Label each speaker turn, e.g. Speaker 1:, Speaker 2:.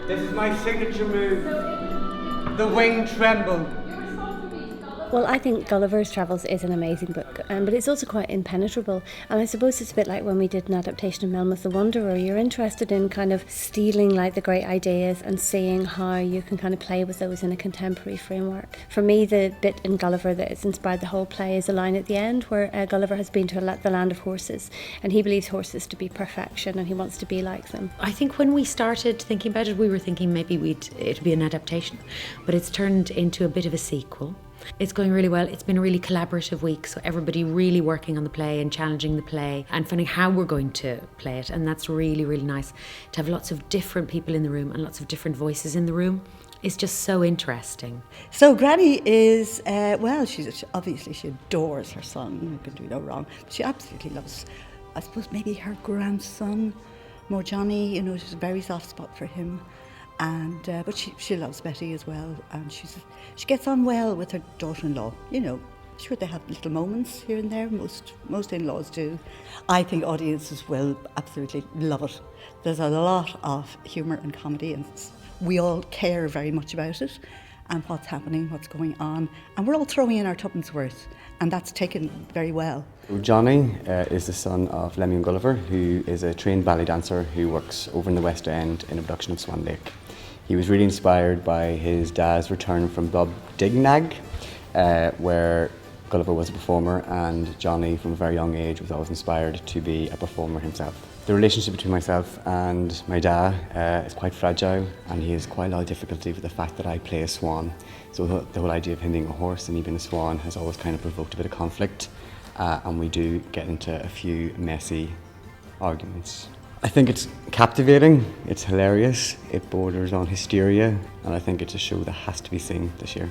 Speaker 1: This is my signature move, the wing tremble.
Speaker 2: Well, I think Gulliver's Travels is an amazing book, but it's also quite impenetrable. And I suppose it's a bit like when we did an adaptation of Melmoth the Wanderer. You're interested in kind of stealing like the great ideas and seeing how you can kind of play with those in a contemporary framework. For me, the bit in Gulliver that has inspired the whole play is a line at the end where Gulliver has been to the land of horses, and he believes horses to be perfection and he wants to be like them.
Speaker 3: I think when we started thinking about it, we were thinking maybe it'd be an adaptation, but it's turned into a bit of a sequel. It's going really well. It's been a really collaborative week, so everybody really working on the play and challenging the play and finding how we're going to play it, and that's really, really nice. To have lots of different people in the room and lots of different voices in the room is just so interesting.
Speaker 4: So Granny is, she adores her son, you can do no wrong. She absolutely loves, I suppose, maybe her grandson, more Johnny, she's a very soft spot for him. And but she loves Betty as well, and she gets on well with her daughter-in-law. Sure, they have little moments here and there. Most in-laws do. I think audiences will absolutely love it. There's a lot of humour and comedy, and we all care very much about it and what's happening, what's going on, and we're all throwing in our tuppence worth, and that's taken very well.
Speaker 5: Johnny is the son of Lemmy and Gulliver, who is a trained ballet dancer who works over in the West End in a production of Swan Lake. He was really inspired by his dad's return from Brobdingnag, where Gulliver was a performer, and Johnny from a very young age was always inspired to be a performer himself. The relationship between myself and my dad is quite fragile, and he has quite a lot of difficulty with the fact that I play a swan. So the whole idea of him being a horse and me being a swan has always kind of provoked a bit of conflict, and we do get into a few messy arguments. I think it's captivating, it's hilarious, it borders on hysteria, and I think it's a show that has to be seen this year.